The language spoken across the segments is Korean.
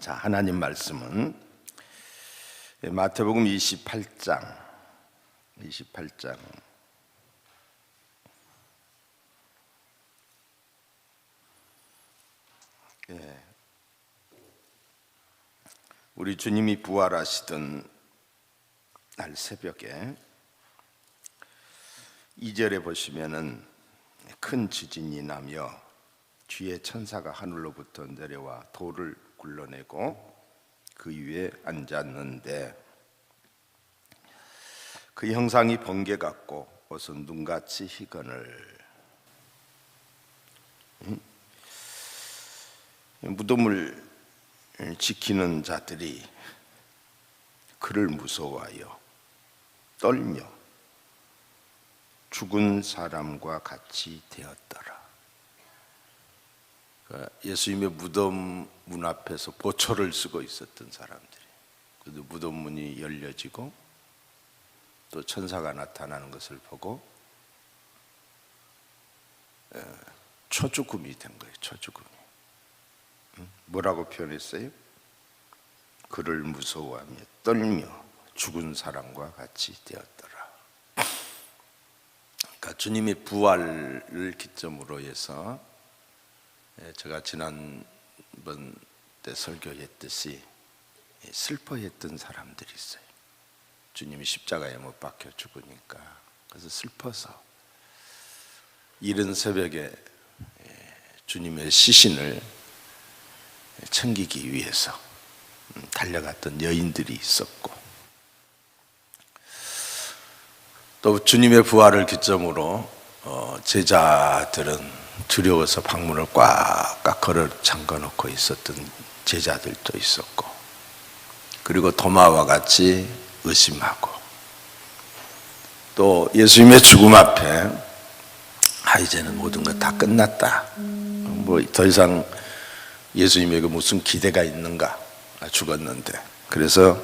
자, 하나님 말씀은 마태복음 28장 우리 주님이 부활하시던 날 새벽에 2절에 보시면은 큰 지진이 나며 주의 천사가 하늘로부터 내려와 돌을 굴러내고 그 위에 앉았는데 그 형상이 번개 같고 옷은 눈같이 희건을. 무덤을 지키는 자들이 그를 무서워하여 떨며 죽은 사람과 같이 되었더라. 예수님의 무덤 문 앞에서 보초를 쓰고 있었던 사람들이, 그래도 무덤 문이 열려지고 또 천사가 나타나는 것을 보고 초죽음이 된 거예요. 초죽음이. 뭐라고 표현했어요? 그를 무서워하며 떨며 죽은 사람과 같이 되었더라. 그러니까 주님의 부활을 기점으로 해서 제가 지난번 때 설교했듯이 슬퍼했던 사람들이 있어요. 주님이 십자가에 못 박혀 죽으니까. 그래서 슬퍼서 이른 새벽에 주님의 시신을 챙기기 위해서 달려갔던 여인들이 있었고, 또 주님의 부활을 기점으로 제자들은 두려워서 방문을 꽉꽉 걸어 잠궈 놓고 있었던 제자들도 있었고, 그리고 도마와 같이 의심하고, 또 예수님의 죽음 앞에 이제는 모든 것 다 끝났다, 뭐 더 이상 예수님에게 무슨 기대가 있는가, 죽었는데. 그래서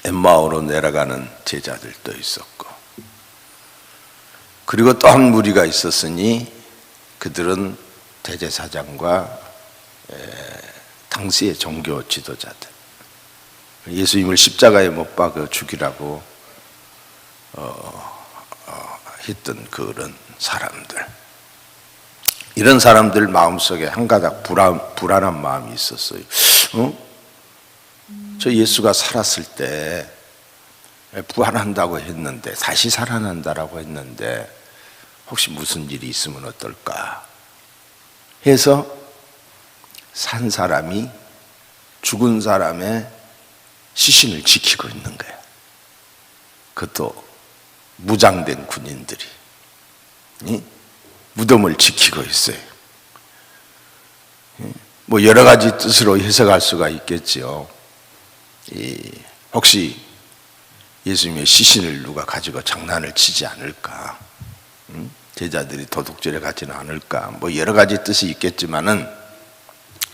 엠마오로 내려가는 제자들도 있었고, 그리고 또 한 무리가 있었으니 그들은 대제사장과 당시의 종교 지도자들, 예수님을 십자가에 못 박아 죽이라고 했던 그런 사람들, 이런 사람들 마음속에 한 가닥 불안한 마음이 있었어요. 저 예수가 살았을 때 부활한다고 했는데, 다시 살아난다라고 했는데 혹시 무슨 일이 있으면 어떨까 해서 산 사람이 죽은 사람의 시신을 지키고 있는 거야. 그것도 무장된 군인들이 무덤을 지키고 있어요. 뭐 여러 가지 뜻으로 해석할 수가 있겠지요. 혹시 예수님의 시신을 누가 가지고 장난을 치지 않을까, 제자들이 도둑질해 가지는 않을까, 뭐 여러 가지 뜻이 있겠지만은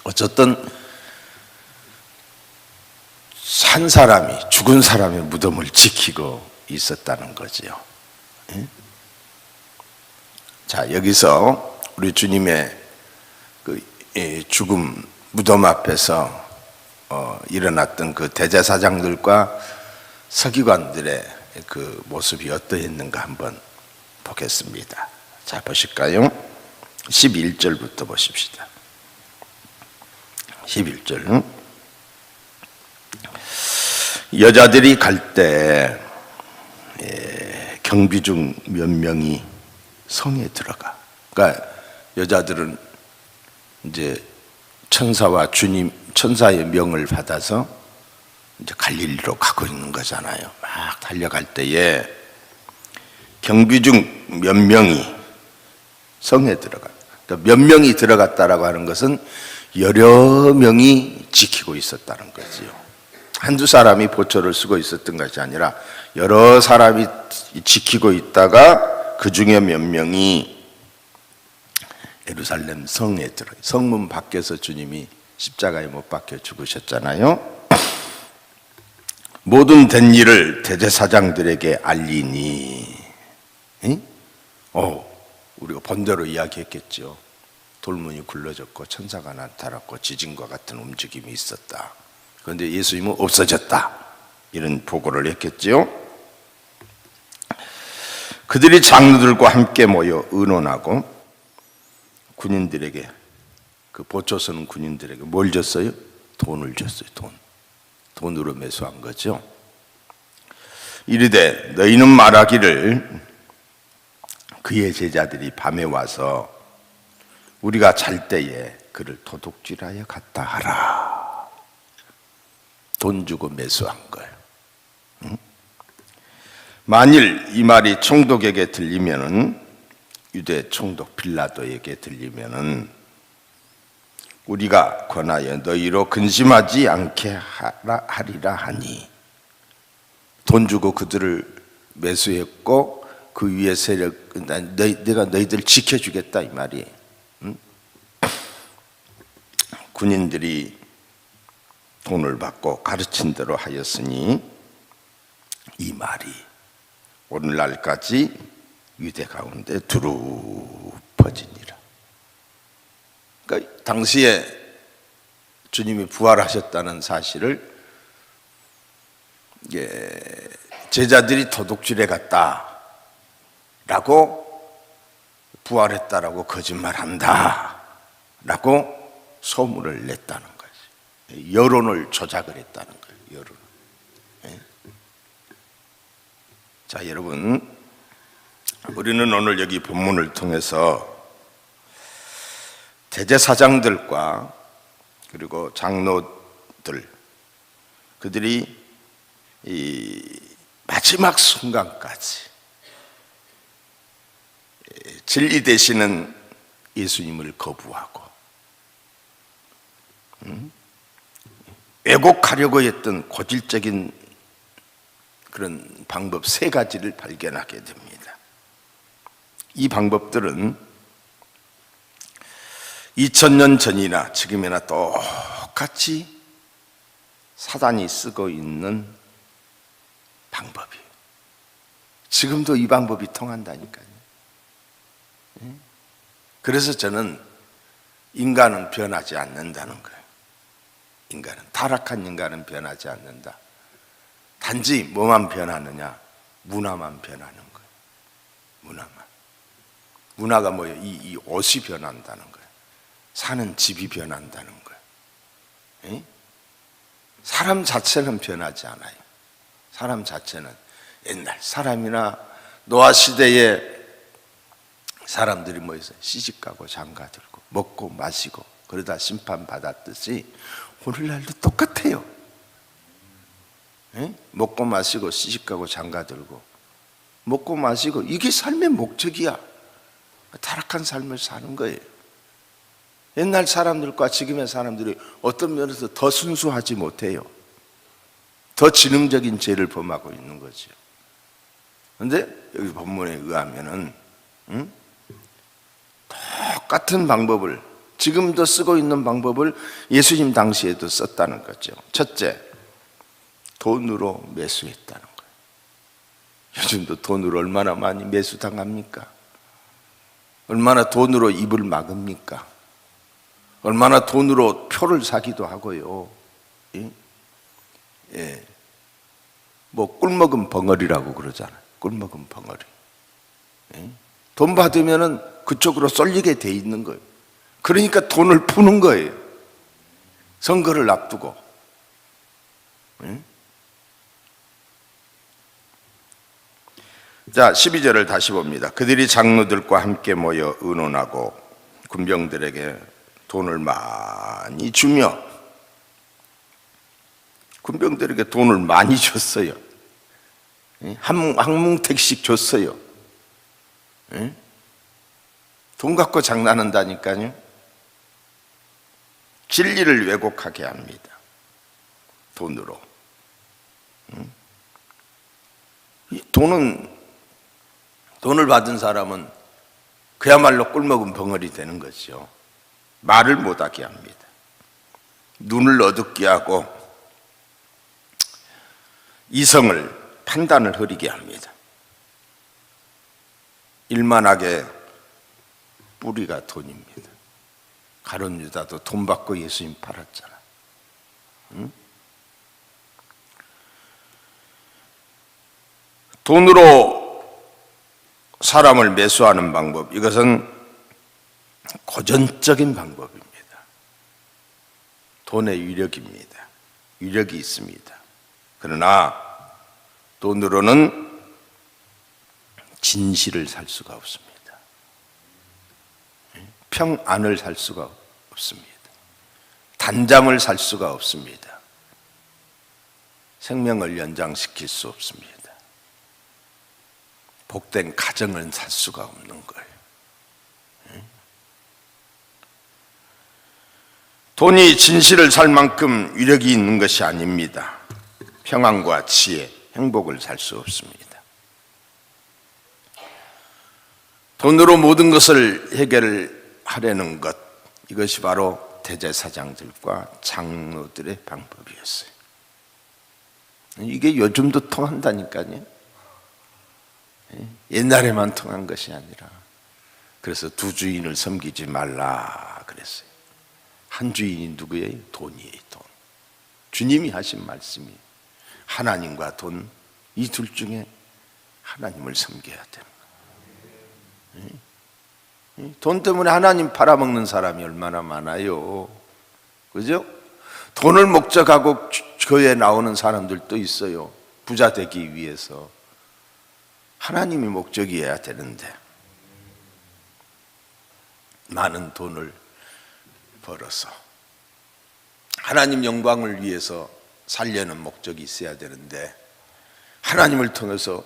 어쨌든 산 사람이, 죽은 사람의 무덤을 지키고 있었다는 거지요. 자, 여기서 우리 주님의 그 죽음 무덤 앞에서 일어났던 그 대제사장들과 서기관들의 그 모습이 어떠했는가 한번 보겠습니다. 자, 보실까요? 11절부터 보십시다. 11절. 여자들이 갈 때 경비 중 몇 명이 성에 들어가. 그러니까 여자들은 이제 천사와 천사의 명을 받아서 이제 갈릴리로 가고 있는 거잖아요. 막 달려갈 때에 경비 중 몇 명이 성에 들어가. 그러니까 몇 명이 들어갔다라고 하는 것은 여러 명이 지키고 있었다는 거지요. 한두 사람이 보초를 쓰고 있었던 것이 아니라 여러 사람이 지키고 있다가 그 중에 몇 명이 예루살렘 성에 들어요. 성문 밖에서 주님이 십자가에 못 박혀 죽으셨잖아요. 모든 된 일을 대제사장들에게 알리니, 우리가 본대로 이야기했겠죠. 돌문이 굴러졌고 천사가 나타났고 지진과 같은 움직임이 있었다. 그런데 예수님은 없어졌다. 이런 보고를 했겠지요. 그들이 장로들과 함께 모여 의논하고 군인들에게, 그 보초 서는 군인들에게 뭘 줬어요? 돈을 줬어요. 돈으로 매수한 거죠. 이르되 너희는 말하기를 그의 제자들이 밤에 와서 우리가 잘 때에 그를 도둑질하여 갔다 하라. 돈 주고 매수한 거예요. 응? 만일 이 말이 총독에게 들리면은, 유대 총독 빌라도에게 들리면은 우리가 권하여 너희로 근심하지 않게 하리라 하니, 돈 주고 그들을 매수했고 그 위에 세력, 내가 너희들 지켜주겠다 이 말이에요. 응? 군인들이 돈을 받고 가르친 대로 하였으니 이 말이 오늘날까지 유대 가운데 두루 퍼지니라. 그러니까 당시에 주님이 부활하셨다는 사실을 제자들이 도둑질해 갔다라고, 부활했다라고 거짓말한다라고 소문을 냈다는 거죠. 여론을 조작을 했다는 거예요. 여론. 자, 여러분, 우리는 오늘 여기 본문을 통해서 대제사장들과 그리고 장로들, 그들이 이 마지막 순간까지 진리 되시는 예수님을 거부하고 왜곡하려고 했던 고질적인 그런 방법 세 가지를 발견하게 됩니다. 이 방법들은 2000년 전이나 지금이나 똑같이 사단이 쓰고 있는 방법이에요. 지금도 이 방법이 통한다니까요. 그래서 저는 인간은 변하지 않는다는 거예요. 타락한 인간은 변하지 않는다. 단지 뭐만 변하느냐? 문화만 변하는 거예요. 문화가 뭐예요? 이 옷이 변한다는 거예요. 사는 집이 변한다는 거예요. 사람 자체는 변하지 않아요. 사람 자체는 옛날 사람이나 노아 시대에 사람들이 뭐였어요? 시집가고 장가들고 먹고 마시고 그러다 심판받았듯이 오늘날도 똑같아요. 먹고 마시고 시집가고 장가들고 먹고 마시고, 이게 삶의 목적이야. 타락한 삶을 사는 거예요. 옛날 사람들과 지금의 사람들이 어떤 면에서 더 순수하지 못해요. 더 지능적인 죄를 범하고 있는 거죠. 그런데 여기 본문에 의하면은 똑같은 방법을, 지금도 쓰고 있는 방법을 예수님 당시에도 썼다는 거죠. 첫째, 돈으로 매수했다는 거예요. 요즘도 돈으로 얼마나 많이 매수당합니까? 얼마나 돈으로 입을 막읍니까? 얼마나 돈으로 표를 사기도 하고요. 뭐 꿀먹은 벙어리라고 그러잖아요. 꿀먹은 벙어리. 돈 받으면은 그쪽으로 쏠리게 돼 있는 거예요. 그러니까 돈을 푸는 거예요. 선거를 앞두고. 자, 12절을 다시 봅니다. 그들이 장로들과 함께 모여 의논하고 군병들에게 돈을 많이 주며, 군병들에게 돈을 많이 줬어요. 한 뭉택씩 줬어요. 돈 갖고 장난한다니까요. 진리를 왜곡하게 합니다. 돈으로. 돈을 받은 사람은 그야말로 꿀먹은 벙어리 되는 거죠. 말을 못하게 합니다. 눈을 어둡게 하고 이성을, 판단을 흐리게 합니다. 일만하게 뿌리가 돈입니다. 가룟 유다도 돈 받고 예수님 팔았잖아. 응? 돈으로 사람을 매수하는 방법, 이것은 고전적인 방법입니다. 돈의 위력입니다. 위력이 있습니다. 그러나 돈으로는 진실을 살 수가 없습니다. 평안을 살 수가 없습니다. 단잠을 살 수가 없습니다. 생명을 연장시킬 수 없습니다. 복된 가정을 살 수가 없는 거예요. 돈이 진실을 살 만큼 위력이 있는 것이 아닙니다. 평안과 지혜, 행복을 살 수 없습니다. 돈으로 모든 것을 해결하려는 것, 이것이 바로 대제사장들과 장로들의 방법이었어요. 이게 요즘도 통한다니까요. 옛날에만 통한 것이 아니라, 그래서 두 주인을 섬기지 말라 그랬어요. 한 주인이 누구예요? 돈이에요. 돈. 주님이 하신 말씀이 하나님과 돈, 이 둘 중에 하나님을 섬겨야 되는 거예요. 돈 때문에 하나님 팔아먹는 사람이 얼마나 많아요. 그죠? 돈을 목적하고 교회에 나오는 사람들도 있어요. 부자 되기 위해서. 하나님이 목적이어야 되는데 많은 돈을 벌어서 하나님 영광을 위해서 살려는 목적이 있어야 되는데 하나님을 통해서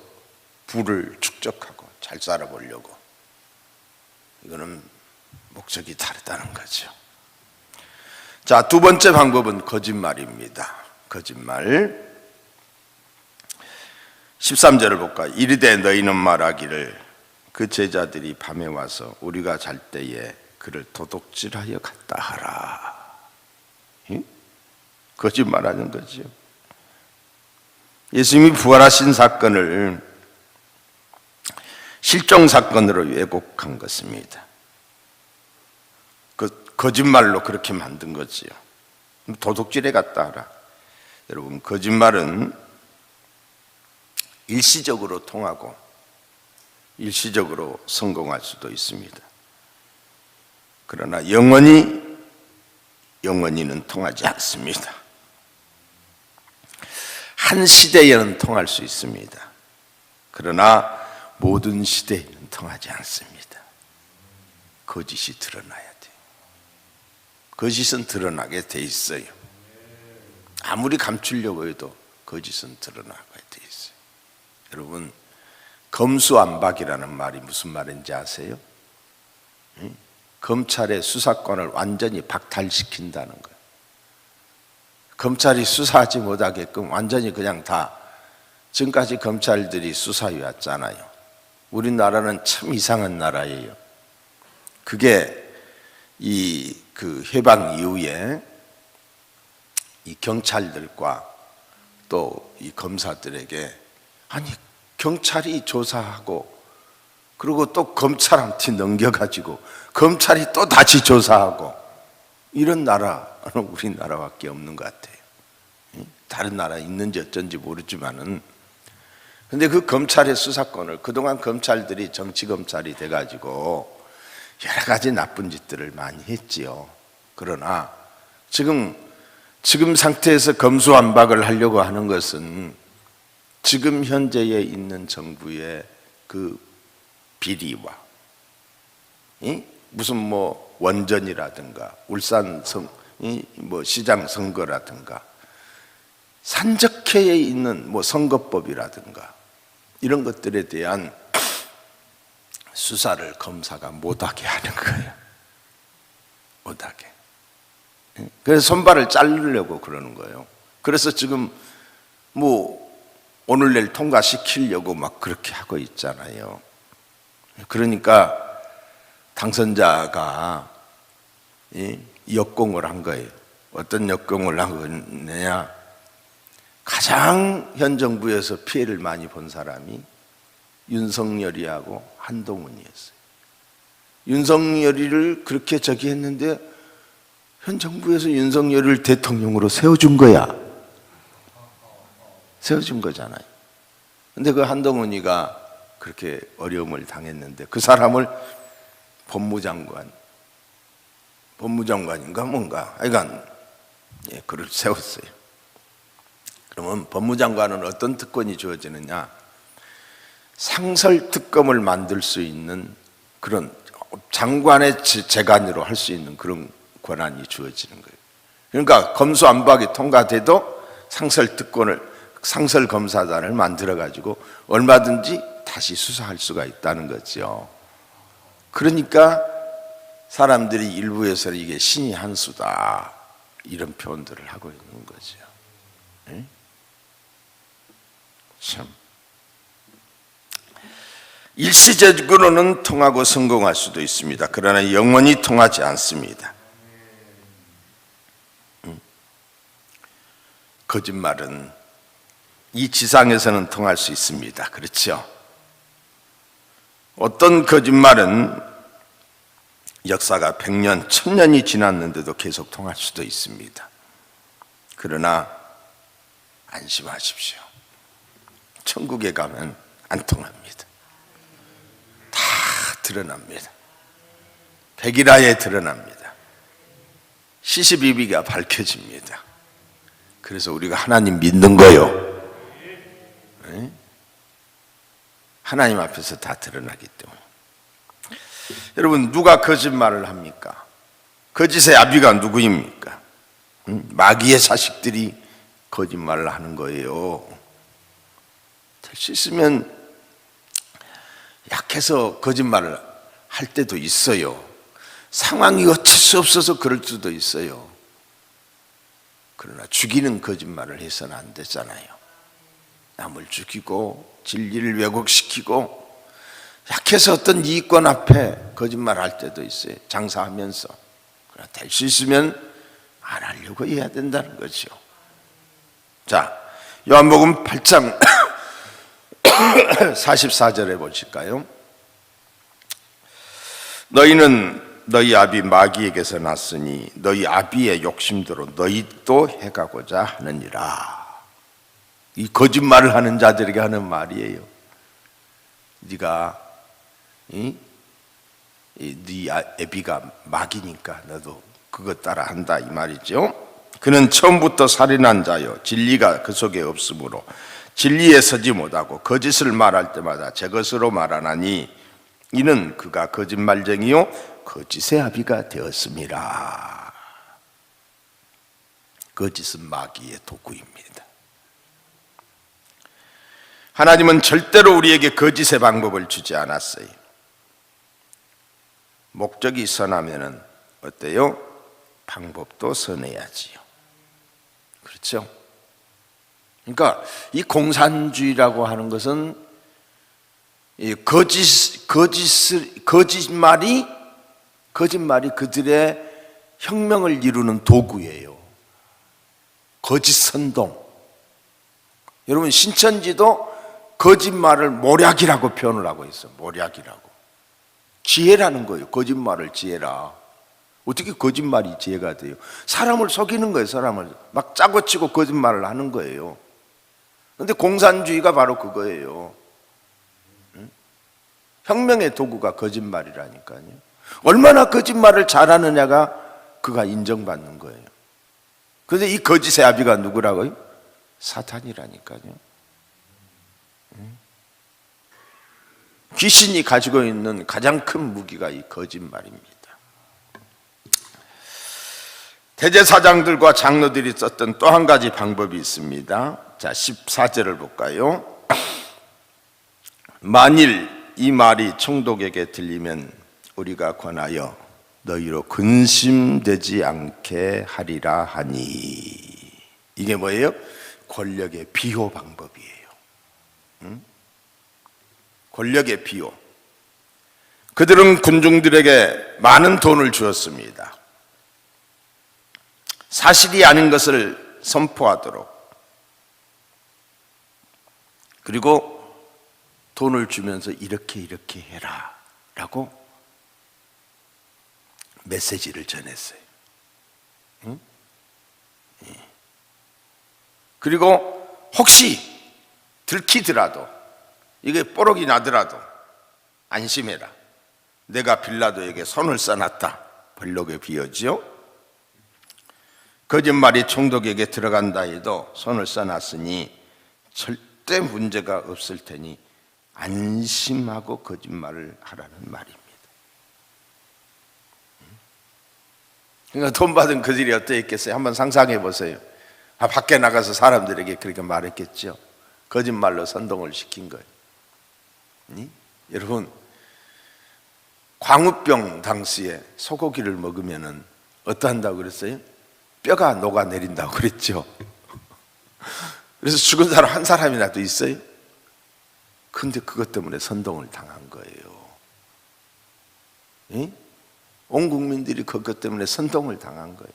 부를 축적하고 잘 살아보려고, 이거는 목적이 다르다는 거죠. 자, 두 번째 방법은 거짓말입니다. 거짓말. 13절을 볼까? 이르되 너희는 말하기를 그 제자들이 밤에 와서 우리가 잘 때에 그를 도둑질하여 갔다 하라. 거짓말하는 거죠. 예수님이 부활하신 사건을 실종 사건으로 왜곡한 것입니다. 그 거짓말로 그렇게 만든 거지요. 도둑질해 갔다 하라. 여러분, 거짓말은 일시적으로 통하고 일시적으로 성공할 수도 있습니다. 그러나 영원히는 통하지 않습니다. 한 시대에는 통할 수 있습니다. 그러나 모든 시대에는 통하지 않습니다. 거짓이 드러나야 돼요. 거짓은 드러나게 돼 있어요. 아무리 감추려고 해도 거짓은 드러나게 돼 있어요. 여러분, 검수완박이라는 말이 무슨 말인지 아세요? 검찰의 수사권을 완전히 박탈시킨다는 거예요. 검찰이 수사하지 못하게끔 완전히 그냥 다, 지금까지 검찰들이 수사해왔잖아요. 우리나라는 참 이상한 나라예요. 그게 그 해방 이후에 이 경찰들과 또 이 검사들에게, 아니 경찰이 조사하고 그리고 또 검찰한테 넘겨가지고 검찰이 또 다시 조사하고, 이런 나라는 우리나라밖에 없는 것 같아요. 다른 나라에 있는지 어쩐지 모르지만은, 근데 그 검찰의 수사권을, 그동안 검찰들이 정치검찰이 돼가지고 여러 가지 나쁜 짓들을 많이 했지요. 그러나 지금 상태에서 검수완박을 하려고 하는 것은 지금 현재에 있는 정부의 그 비리와 무슨 뭐 원전이라든가 울산 시장 선거라든가 산적해에 있는 뭐 선거법이라든가 이런 것들에 대한 수사를 검사가 못하게 하는 거예요. 못하게. 그래서 손발을 자르려고 그러는 거예요. 그래서 지금 뭐 오늘 내일 통과시키려고 막 그렇게 하고 있잖아요. 그러니까 당선자가 역공을 한 거예요. 어떤 역공을 한 거냐? 가장 현 정부에서 피해를 많이 본 사람이 윤석열이하고 한동훈이었어요. 윤석열이를 그렇게 했는데 현 정부에서 윤석열을 대통령으로 세워준 거야. 세워준 거잖아요. 근데 그 한동훈이가 그렇게 어려움을 당했는데 그 사람을 법무장관인가 뭔가 하여간 그를 세웠어요. 그러면 법무장관은 어떤 특권이 주어지느냐? 상설특검을 만들 수 있는 그런 장관의 재간으로 할 수 있는 그런 권한이 주어지는 거예요. 그러니까 검수안박이 통과돼도 상설검사단을 만들어가지고 얼마든지 다시 수사할 수가 있다는 거죠. 그러니까 사람들이 일부에서는 이게 신이 한 수다 이런 표현들을 하고 있는 거죠. 네? 참 일시적으로는 통하고 성공할 수도 있습니다. 그러나 영원히 통하지 않습니다. 거짓말은 이 지상에서는 통할 수 있습니다. 그렇죠? 어떤 거짓말은 역사가 100년, 1000년이 지났는데도 계속 통할 수도 있습니다. 그러나 안심하십시오. 천국에 가면 안 통합니다. 다 드러납니다. 백일하에 드러납니다. 시시비비가 밝혀집니다. 그래서 우리가 하나님 믿는 거요. 네? 하나님 앞에서 다 드러나기 때문에. 여러분, 누가 거짓말을 합니까? 거짓의 아비가 누구입니까? 마귀의 자식들이 거짓말을 하는 거예요. 될 수 있으면 약해서 거짓말을 할 때도 있어요. 상황이 어쩔 수 없어서 그럴 수도 있어요. 그러나 죽이는 거짓말을 해서는 안 되잖아요. 남을 죽이고 진리를 왜곡시키고 약해서 어떤 이익권 앞에 거짓말할 때도 있어요. 장사하면서. 그러나 될 수 있으면 안 하려고 해야 된다는 거죠. 자, 요한복음 8장 44절에 보실까요? 너희는 너희 아비 마귀에게서 났으니 너희 아비의 욕심대로 너희도 해가고자 하느니라. 이 거짓말을 하는 자들에게 하는 말이에요. 네가 네 애비가 마귀니까 너도 그거 따라 한다 이 말이죠. 그는 처음부터 살인한 자요 진리가 그 속에 없으므로 진리에 서지 못하고 거짓을 말할 때마다 제 것으로 말하나니 이는 그가 거짓말쟁이요 거짓의 아비가 되었습니다. 거짓은 마귀의 도구입니다. 하나님은 절대로 우리에게 거짓의 방법을 주지 않았어요. 목적이 선하면은 어때요? 방법도 선해야지요. 그렇죠? 그러니까 이 공산주의라고 하는 것은 이 거짓말이 그들의 혁명을 이루는 도구예요. 거짓 선동. 여러분 신천지도 거짓말을 모략이라고 표현을 하고 있어요. 모략이라고. 지혜라는 거예요. 거짓말을 지혜라. 어떻게 거짓말이 지혜가 돼요? 사람을 속이는 거예요. 사람을 막 짜고 치고 거짓말을 하는 거예요. 그런데 공산주의가 바로 그거예요. 혁명의 도구가 거짓말이라니까요. 얼마나 거짓말을 잘하느냐가 그가 인정받는 거예요. 그런데 이 거짓의 아비가 누구라고요? 사탄이라니까요. 귀신이 가지고 있는 가장 큰 무기가 이 거짓말입니다. 대제사장들과 장로들이 썼던 또 한 가지 방법이 있습니다. 자, 14절을 볼까요? 만일 이 말이 총독에게 들리면 우리가 권하여 너희로 근심되지 않게 하리라 하니. 이게 뭐예요? 권력의 비호 방법이에요. 권력의 비호. 그들은 군중들에게 많은 돈을 주었습니다. 사실이 아닌 것을 선포하도록. 그리고 돈을 주면서 이렇게 해라 라고 메시지를 전했어요. 그리고 혹시 들키더라도, 이게 뽀록이 나더라도 안심해라. 내가 빌라도에게 손을 써놨다. 벌록에 비유지요. 거짓말이 총독에게 들어간다 해도 손을 써놨으니 절대 문제가 없을 테니 안심하고 거짓말을 하라는 말입니다. 그러니까 돈 받은 그들이 어떠했겠어요? 한번 상상해 보세요. 밖에 나가서 사람들에게 그렇게 말했겠죠. 거짓말로 선동을 시킨 거예요. 여러분, 광우병 당시에 소고기를 먹으면 어떠한다고 그랬어요? 뼈가 녹아내린다고 그랬죠. 그래서 죽은 사람 한 사람이라도 있어요? 근데 그것 때문에 선동을 당한 거예요. 온 국민들이 그것 때문에 선동을 당한 거예요.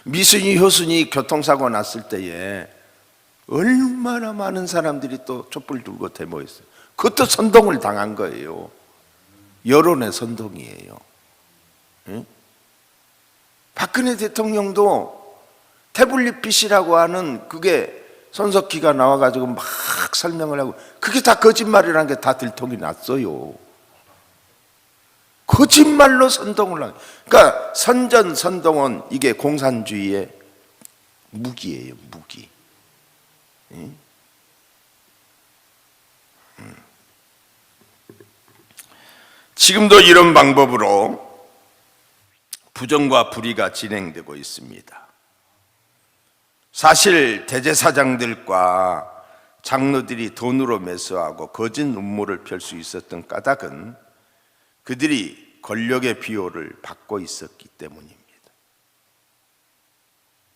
미순이, 효순이 교통사고 났을 때에 얼마나 많은 사람들이 또 촛불 들고 데모했어요. 그것도 선동을 당한 거예요. 여론의 선동이에요. 박근혜 대통령도 태블릿 빛이라고 하는 그게 손석희가 나와가지고 막 설명을 하고, 그게 다 거짓말이라는 게 다 들통이 났어요. 거짓말로 선동을 하고. 그러니까 선전, 선동은 이게 공산주의의 무기예요, 무기. 지금도 이런 방법으로 부정과 불의가 진행되고 있습니다. 사실 대제사장들과 장로들이 돈으로 매수하고 거짓 음모를 펼 수 있었던 까닭은 그들이 권력의 비호를 받고 있었기 때문입니다.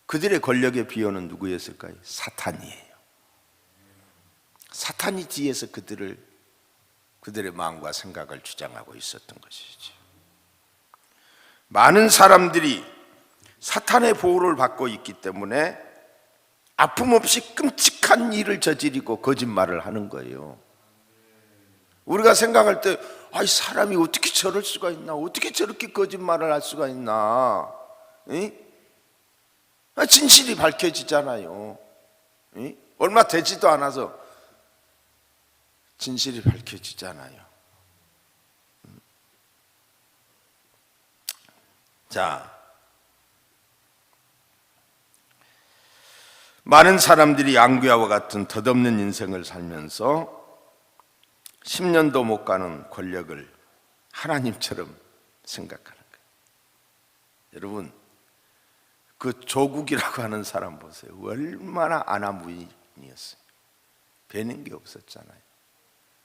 그들의 권력의 비호는 누구였을까요? 사탄이에요. 사탄이 뒤에서 그들의 마음과 생각을 주장하고 있었던 것이죠. 많은 사람들이 사탄의 보호를 받고 있기 때문에 아픔 없이 끔찍한 일을 저지르고 거짓말을 하는 거예요. 우리가 생각할 때, 아이, 사람이 어떻게 저럴 수가 있나? 어떻게 저렇게 거짓말을 할 수가 있나? 진실이 밝혀지잖아요. 얼마 되지도 않아서 진실이 밝혀지잖아요. 자, 많은 사람들이 양귀와와 같은 덧없는 인생을 살면서 10년도 못 가는 권력을 하나님처럼 생각하는 거예요. 여러분, 그 조국이라고 하는 사람 보세요. 얼마나 아나무인이었어요. 배는 게 없었잖아요.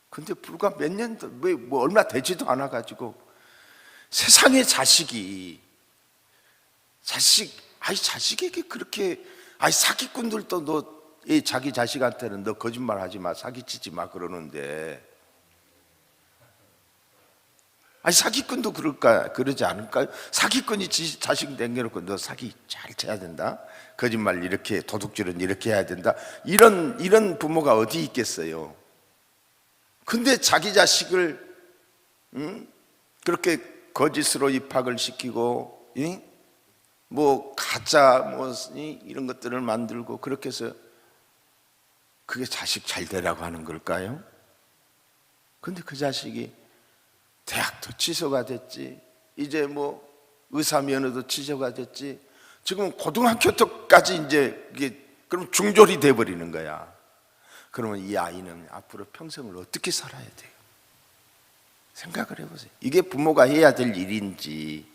근데 불과 몇 년도, 뭐 얼마 되지도 않아가지고 세상의 자식에게 그렇게, 사기꾼들도 너 자기 자식한테는 너 거짓말 하지 마, 사기치지 마 그러는데, 사기꾼도 그러지 않을까요? 사기꾼이 자식 남겨놓고 너 사기 잘 쳐야 된다, 거짓말 이렇게, 도둑질은 이렇게 해야 된다, 이런 부모가 어디 있겠어요? 근데 자기 자식을 그렇게 거짓으로 입학을 시키고, 뭐 가짜 이런 것들을 만들고, 그렇게 해서 그게 자식 잘 되라고 하는 걸까요? 근데 그 자식이 대학도 취소가 됐지, 이제 뭐 의사 면허도 취소가 됐지, 지금 고등학교까지 이제 이게 그럼 중졸이 돼버리는 거야. 그러면 이 아이는 앞으로 평생을 어떻게 살아야 돼요? 생각을 해보세요. 이게 부모가 해야 될 일인지.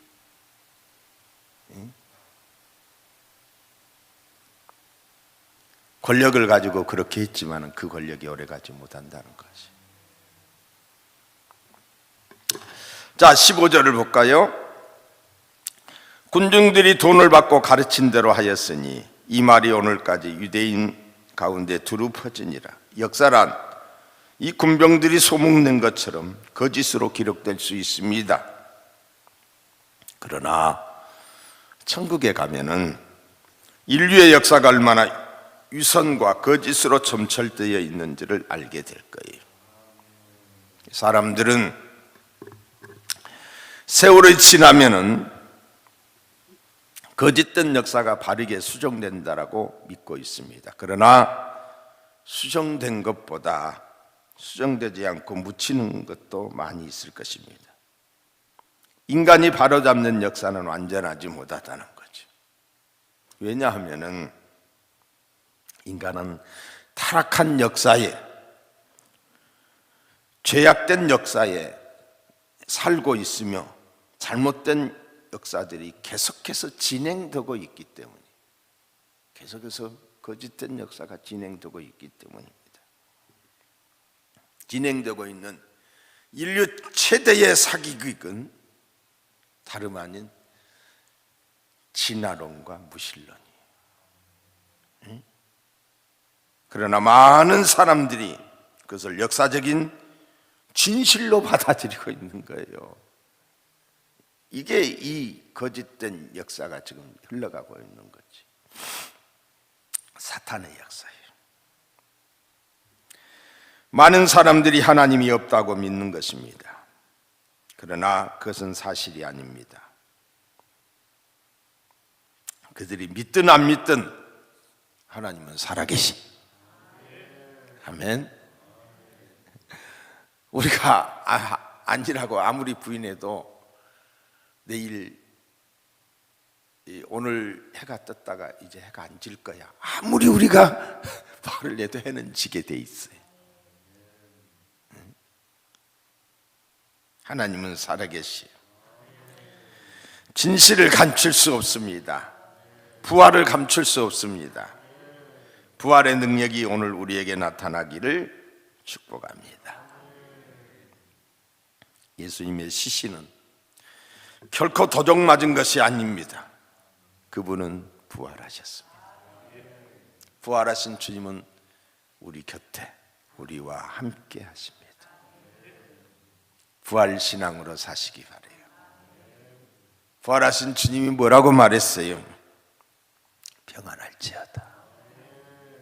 권력을 가지고 그렇게 했지만 그 권력이 오래가지 못한다는 것이. 자, 15절을 볼까요? 군중들이 돈을 받고 가르친 대로 하였으니 이 말이 오늘까지 유대인 가운데 두루 퍼지니라. 역사란 이 군병들이 소문낸 것처럼 거짓으로 기록될 수 있습니다. 그러나 천국에 가면은 인류의 역사가 얼마나 위선과 거짓으로 점철되어 있는지를 알게 될 거예요. 사람들은 세월이 지나면은 거짓된 역사가 바르게 수정된다라고 믿고 있습니다. 그러나 수정된 것보다 수정되지 않고 묻히는 것도 많이 있을 것입니다. 인간이 바로잡는 역사는 완전하지 못하다는 거죠. 왜냐하면은 인간은 타락한 역사에, 죄악된 역사에 살고 있으며 잘못된 역사들이 계속해서 진행되고 있기 때문에, 계속해서 거짓된 역사가 진행되고 있기 때문입니다. 진행되고 있는 인류 최대의 사기극은 다름 아닌 진화론과 무신론이에요. 그러나 많은 사람들이 그것을 역사적인 진실로 받아들이고 있는 거예요. 이게 이 거짓된 역사가 지금 흘러가고 있는 거지. 사탄의 역사예요. 많은 사람들이 하나님이 없다고 믿는 것입니다. 그러나 그것은 사실이 아닙니다. 그들이 믿든 안 믿든 하나님은 살아계시. 아멘. 우리가 아니라고 아무리 부인해도 내일, 오늘 해가 떴다가 이제 해가 안 질 거야, 아무리 우리가 화를 내도 해는 지게 돼 있어요. 하나님은 살아계시요. 진실을 감출 수 없습니다. 부활을 감출 수 없습니다. 부활의 능력이 오늘 우리에게 나타나기를 축복합니다. 예수님의 시신은 결코 도적 맞은 것이 아닙니다. 그분은 부활하셨습니다. 부활하신 주님은 우리 곁에, 우리와 함께 하십니다. 부활신앙으로 사시기 바라요. 부활하신 주님이 뭐라고 말했어요? 평안할지어다.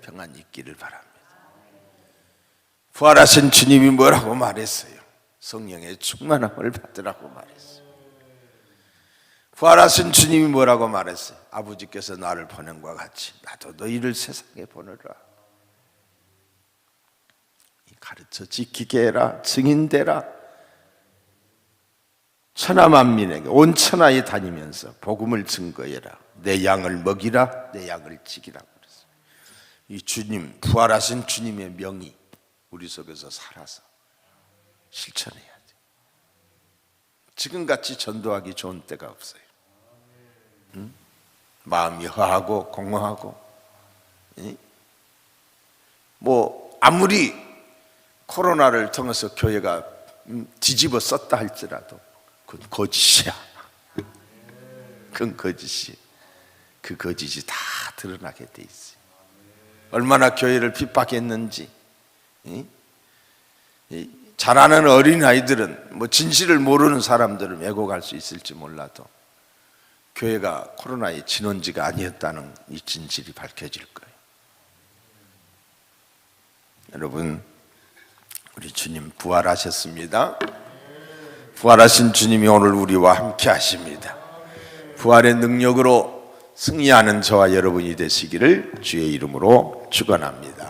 평안 있기를 바랍니다. 부활하신 주님이 뭐라고 말했어요? 성령의 충만함을 받으라고 말했어요. 부활하신 주님이 뭐라고 말했어요? 아버지께서 나를 보낸 것과 같이 나도 너희를 세상에 보내라. 가르쳐 지키게 해라. 증인되라. 천하만민에게 온 천하에 다니면서 복음을 증거해라. 내 양을 먹이라. 내 양을 지키라. 그랬어요. 이 주님, 부활하신 주님의 명이 우리 속에서 살아서 실천해야 돼. 지금같이 전도하기 좋은 때가 없어요. 응? 마음이 허하고 공허하고, 뭐 아무리 코로나를 통해서 교회가 뒤집어 썼다 할지라도 그건 거짓이야. 그건 거짓이. 그 거짓이 다 드러나게 돼 있어요. 얼마나 교회를 핍박했는지. 잘하는 어린아이들은, 뭐 진실을 모르는 사람들은 왜곡할 수 있을지 몰라도 교회가 코로나의 진원지가 아니었다는 이 진실이 밝혀질 거예요. 여러분, 우리 주님 부활하셨습니다. 부활하신 주님이 오늘 우리와 함께 하십니다. 부활의 능력으로 승리하는 저와 여러분이 되시기를 주의 이름으로 축원합니다.